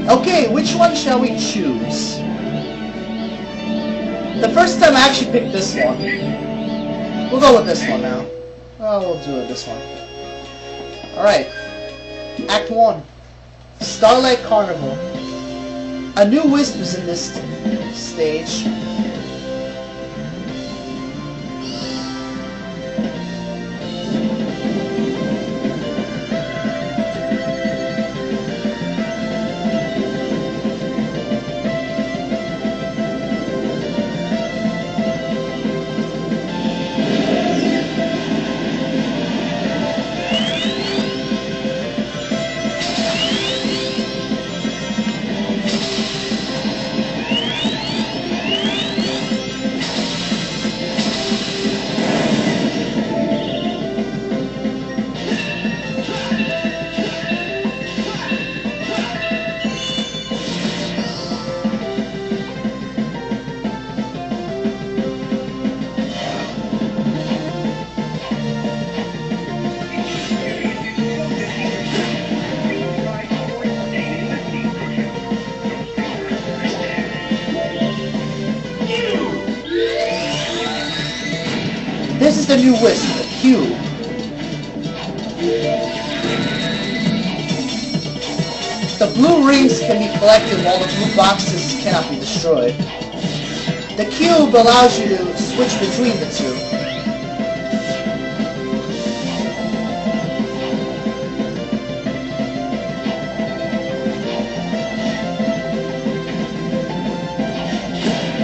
Okay, which one shall we choose? The first time I actually picked this one. We'll go with this one now. Oh, we'll do it this one. Alright. Act 1. Starlight Carnival. A new wisp is in this stage. This is the new wisp, the cube. The blue rings can be collected while the blue boxes cannot be destroyed. The cube allows you to switch between the two.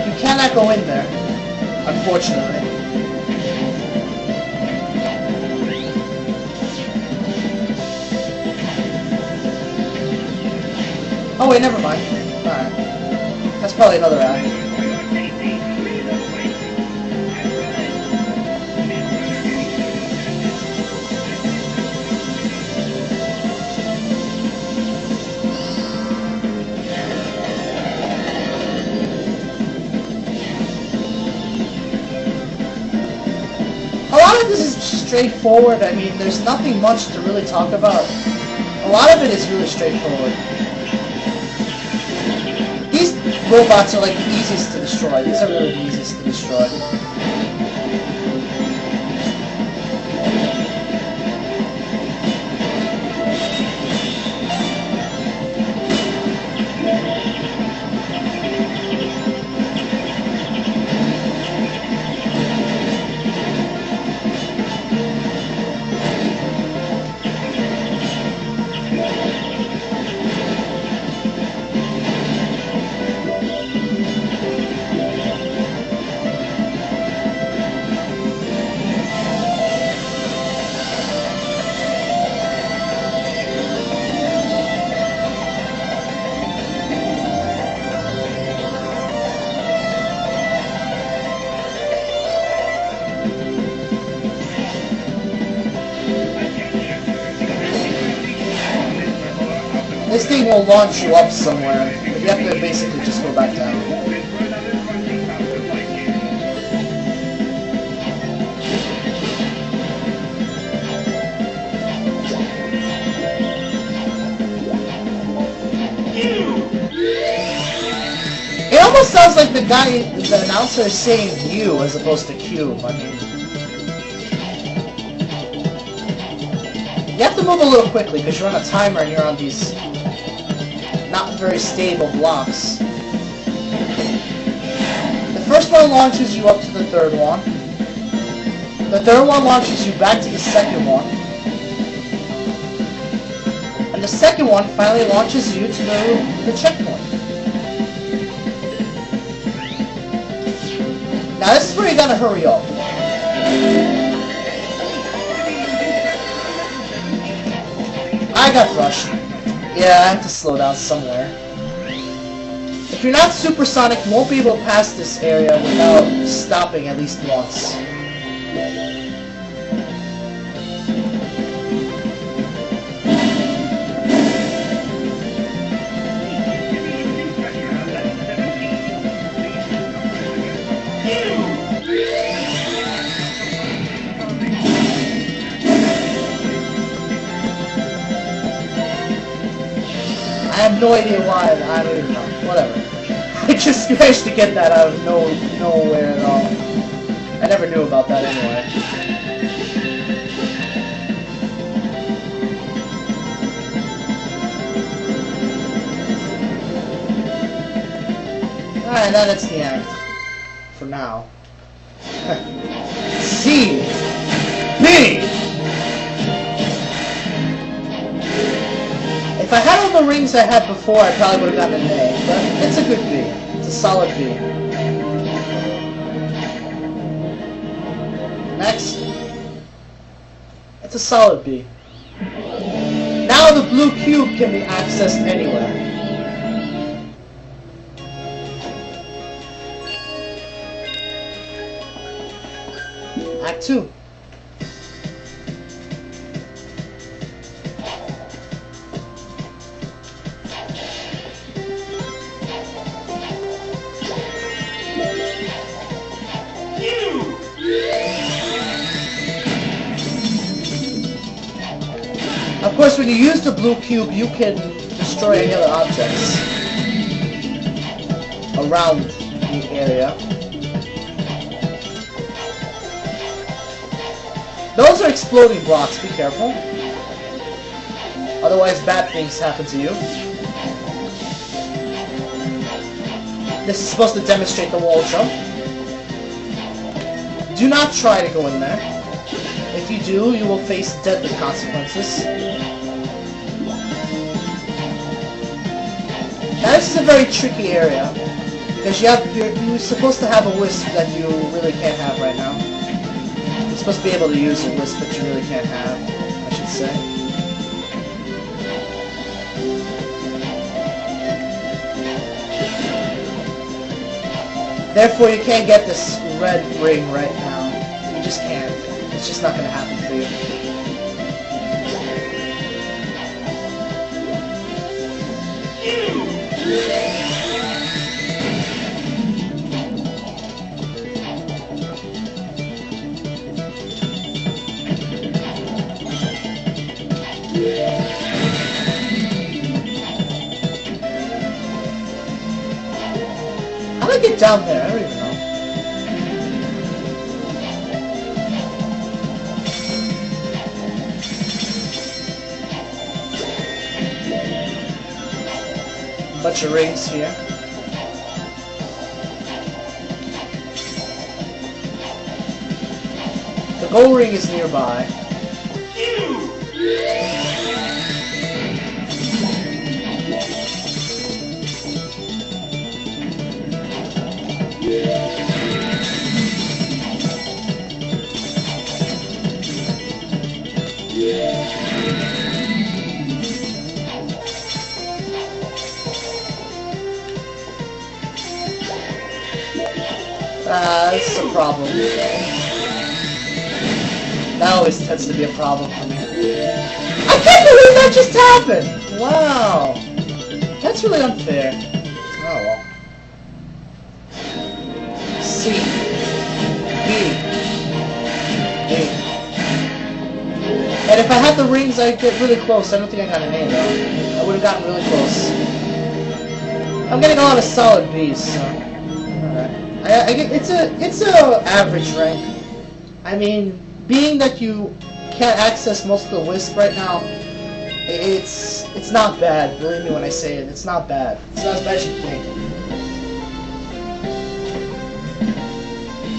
You cannot go in there, unfortunately. Oh wait, never mind. Alright. That's probably another act. A lot of this is straightforward. I mean, there's nothing much to really talk about. A lot of it is really straightforward. These robots are like the easiest to destroy. These are really the easiest to destroy. This thing will launch you up somewhere, but you have to basically just go back down. It almost sounds like the announcer is saying "you" as opposed to "cube." I mean, you have to move a little quickly because you're on a timer and you're on these not very stable blocks. The first one launches you up to the third one. The third one launches you back to the second one. And the second one finally launches you to the checkpoint. Now this is where you gotta hurry up. I got rushed. Yeah, I have to slow down somewhere. If you're not supersonic, you won't be able to pass this area without stopping at least once. I have no idea why. I don't even know. Whatever. I just managed to get that out of nowhere at all. I never knew about that anyway. Alright, that's the end. For now. C. B. If I had all the rings I had before, I probably would have gotten an A. But it's a good B. It's a solid B. Next. It's a solid B. Now the blue cube can be accessed anywhere. Act 2. Of course, when you use the blue cube, you can destroy any other objects around the area. Those are exploding blocks, be careful. Otherwise, bad things happen to you. This is supposed to demonstrate the wall jump. Do not try to go in there. If you do, you will face deadly consequences. Now this is a very tricky area, because you're supposed to have a wisp that you really can't have right now. You're supposed to be able to use a wisp that you really can't have, I should say. Therefore, you can't get this red ring right now. You just can't. It's just not going to happen for you. How do I get down there? I don't even know. Bunch of rings here. The gold ring is nearby. This is a problem. That always tends to be a problem for me. I can't believe that just happened! Wow. That's really unfair. Oh well. C. B. D. And if I had the rings, I'd get really close. I don't think I got an A though. I would have gotten really close. I'm getting a lot of solid B's, so... Alright. It's a average rank. I mean, being that you can't access most of the wisp right now, it's not bad. Believe me when I say it, it's not bad. It's not as bad as you think.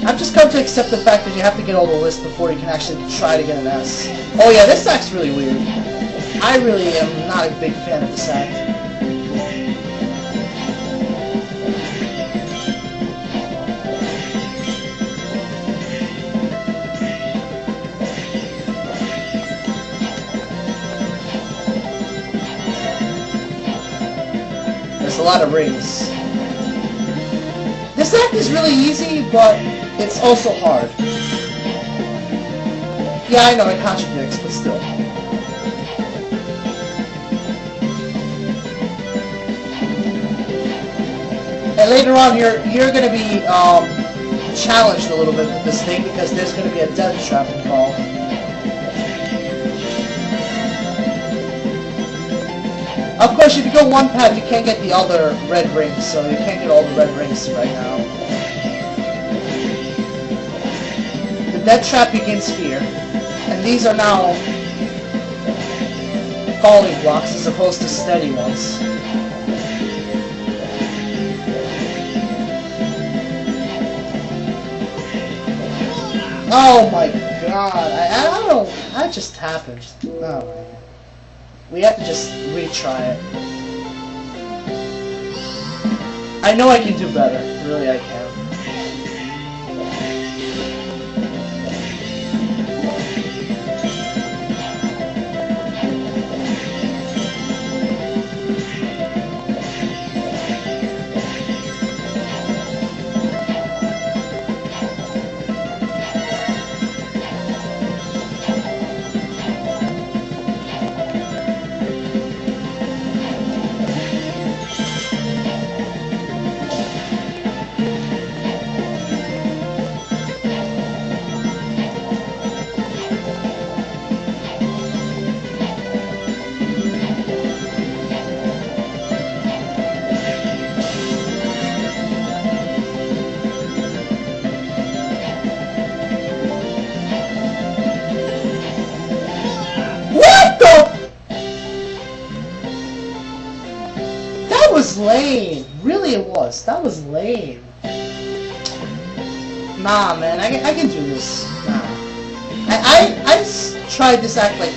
I've just come to accept the fact that you have to get all the wisp before you can actually try to get an S. Oh yeah, this act's really weird. I really am not a big fan of this act. A lot of rings. This act is really easy, but it's also hard. Yeah, I know it contradicts, but still. And later on, you're going to be challenged a little bit with this thing because there's going to be a death trap involved. Of course, if you go one path, you can't get the other red rings, so you can't get all the red rings right now. The death trap begins here, and these are now falling blocks as opposed to steady ones. Oh my god, I don't know, that just happened. Oh. We have to just retry it. I know I can do better, really I can. That was lame. Really it was. That was lame. Nah, man. I can do this. Nah. I tried this act like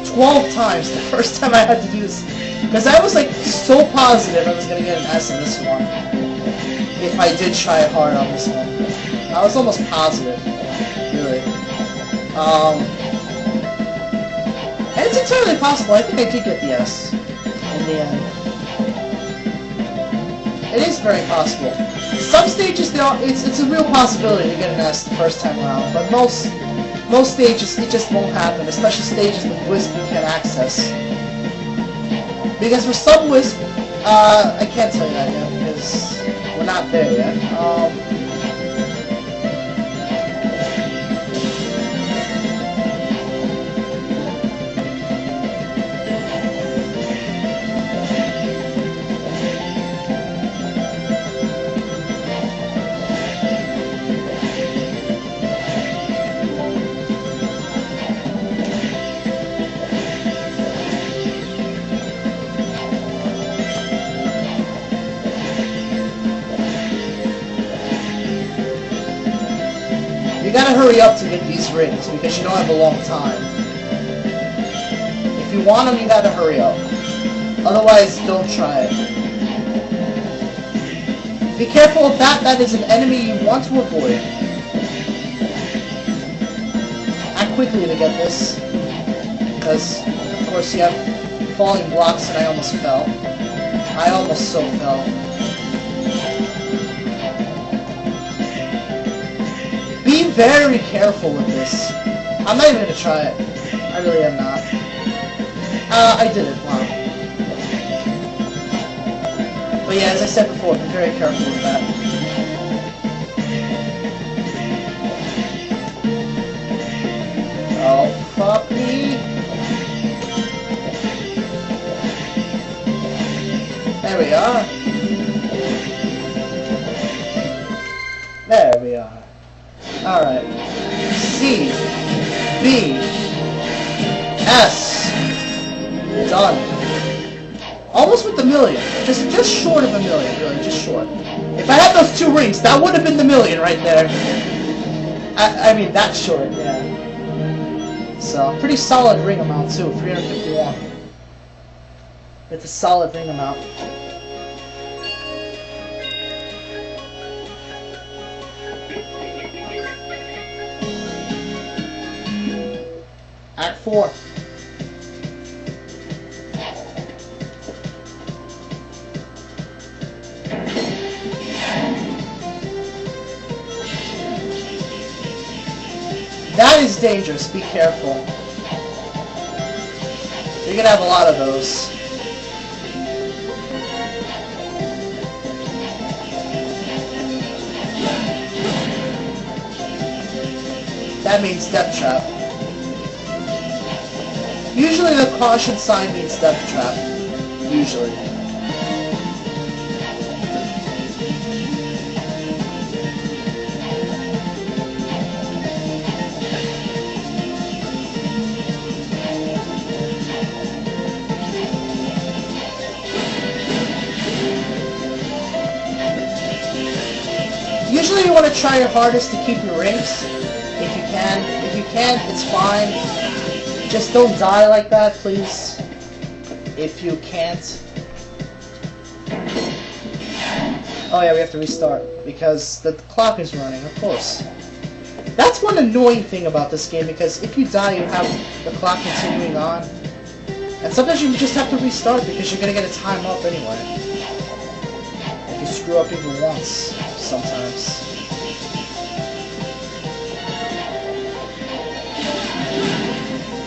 12 times the first time I had to do this. Because I was like so positive I was going to get an S in this one. If I did try hard on this one. I was almost positive. Really. And it's entirely possible. I think I did get the S in the end. It is very possible. Some stages, it's a real possibility to get an S the first time around, but most stages it just won't happen, especially stages with wisp you can't access. Because for some wisp, I can't tell you that yet because we're not there yet. You gotta hurry up to get these rings because you don't have a long time. If you want them, you gotta hurry up. Otherwise, don't try it. Be careful of that. That is an enemy you want to avoid. Act quickly to get this. Because, of course, you have falling blocks and I almost fell. I almost so fell. Be very careful with this. I'm not even gonna try it. I really am not. I did it. Wow. But yeah, as I said before, be very careful with that. Oh, puppy. There we are. There we are. Alright. C. B. S. Done. Almost with the million. Just short of a million, really. Just short. If I had those two rings, that would have been the million right there. I mean, that short, yeah. So, pretty solid ring amount, too. 351. It's a solid ring amount. Act 4. That is dangerous. Be careful. You're gonna have a lot of those. That means death trap. Usually the caution sign means death trap. usually. Usually you want to try your hardest to keep your rings, if you can. If you can't, it's fine. Just don't die like that, please. If you can't. Oh yeah, we have to restart, because the clock is running, of course. That's one annoying thing about this game, because if you die, you have the clock continuing on. And sometimes you just have to restart, because you're going to get a time up anyway. If you screw up even once, sometimes.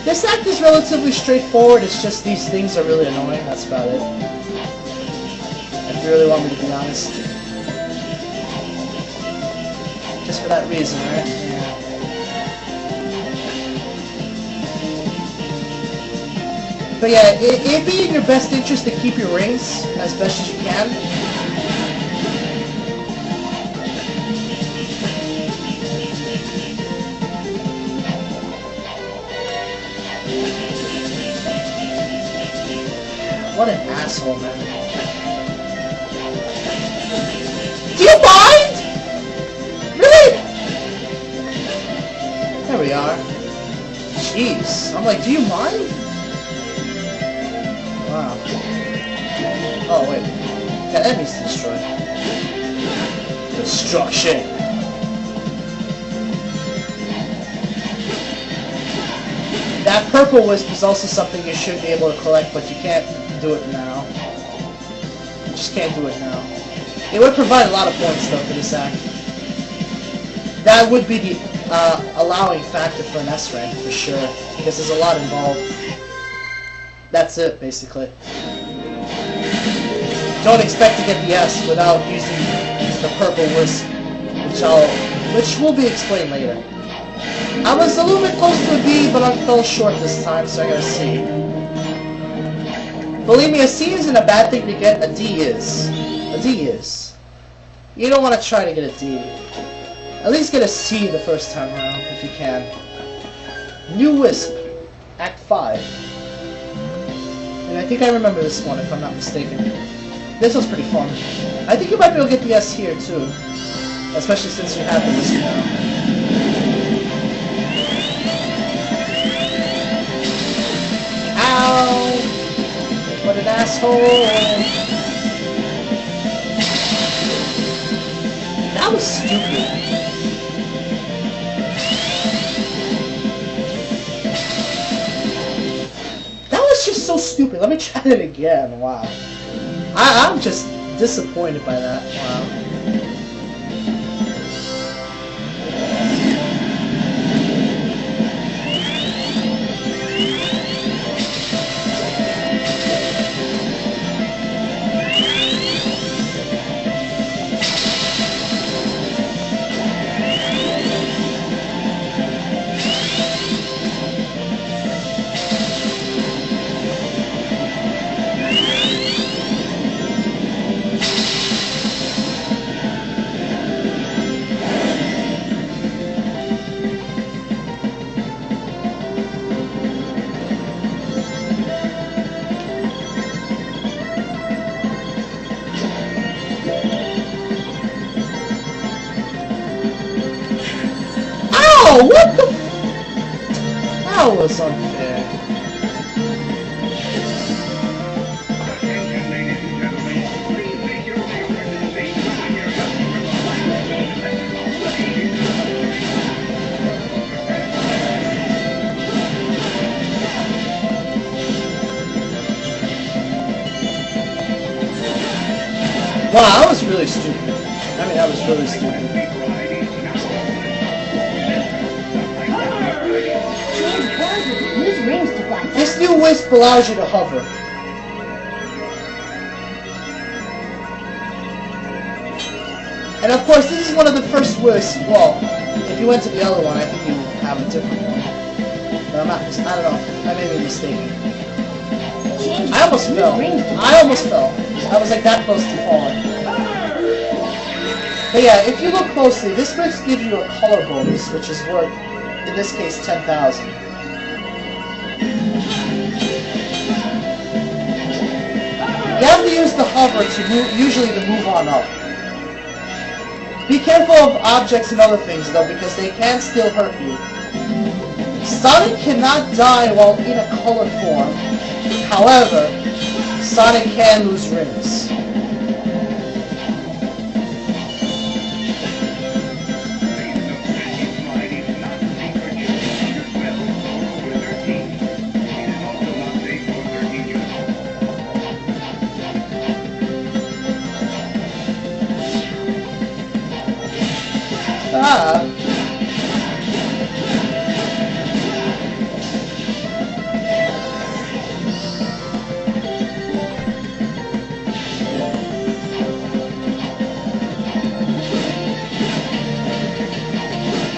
This act is relatively straightforward, it's just these things are really annoying, that's about it. If you really want me to be honest. Just for that reason, right? Yeah. But yeah, it'd be in your best interest to keep your rings as best as you can. What an asshole, man. Do you mind? Really? There we are. Jeez. I'm like, do you mind? Wow. Oh, wait. Got enemies to destroy. Destruction. That purple wisp is also something you should be able to collect, but you can't do it now. You just can't do it now. It would provide a lot of points, though, for this act. That would be the allowing factor for an S rank, for sure, because there's a lot involved. That's it, basically. Don't expect to get the S without using the purple wisp, which will be explained later. I was a little bit close to a B, but I fell short this time, so I got a C. Believe me, a C isn't a bad thing to get, a D is. A D is. You don't want to try to get a D. At least get a C the first time around, if you can. New Wisp, Act 5. And I think I remember this one, if I'm not mistaken. This was pretty fun. I think you might be able to get the S here, too. Especially since you have the Wisp now. Ow! What an asshole! That was stupid. That was just so stupid. Let me try it again. Wow. I'm just disappointed by that. Wow. Oh, what the? That was unfair. Wow, that was really stupid. I mean, that was really stupid. This new wisp allows you to hover. And of course, this is one of the first wisps. Well, if you went to the other one, I think you have a different one. But I don't know. I may be mistaken. I almost fell. I almost fell. I was like that close to falling. But yeah, if you look closely, this wisp gives you a color bonus, which is worth, in this case, 10,000. You have to use the hover to move, usually to move on up. Be careful of objects and other things though, because they can still hurt you. Sonic cannot die while in a color form. However, Sonic can lose rings. Ah.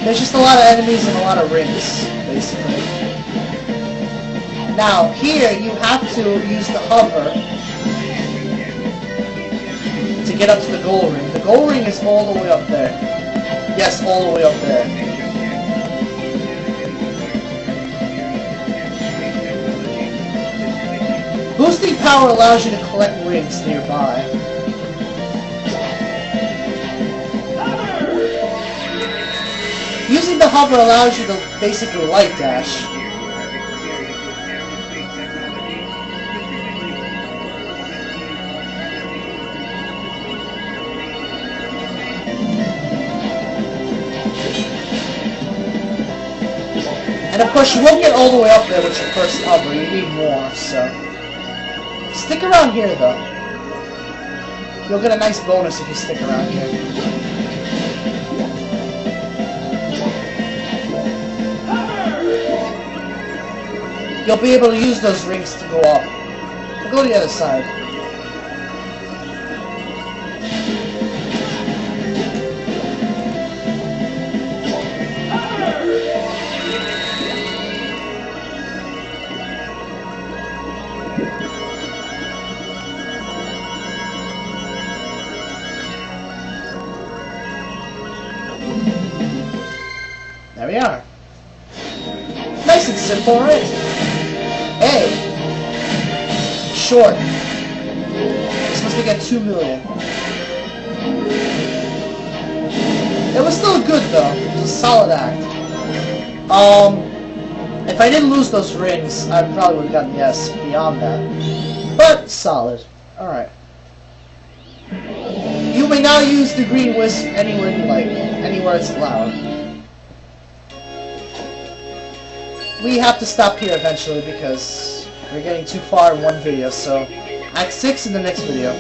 There's just a lot of enemies and a lot of rings, basically. Now, here you have to use the hover to get up to the gold ring. The gold ring is all the way up there. Yes, all the way up there. Boosting power allows you to collect rings nearby. Using the hover allows you to basically light dash. And of course, you won't get all the way up there with your first hover. You need more, so... Stick around here, though. You'll get a nice bonus if you stick around here. You'll be able to use those rings to go up. We'll go to the other side. There we are. Nice and simple, right? A. Short. You're supposed to get 2 million. It was still good though. It was a solid act. If I didn't lose those rings, I probably would have gotten the S beyond that. But solid. Alright. You may now use the green wisp anywhere you like. Anywhere it's allowed. We have to stop here eventually because we're getting too far in one video, so Act 6 in the next video.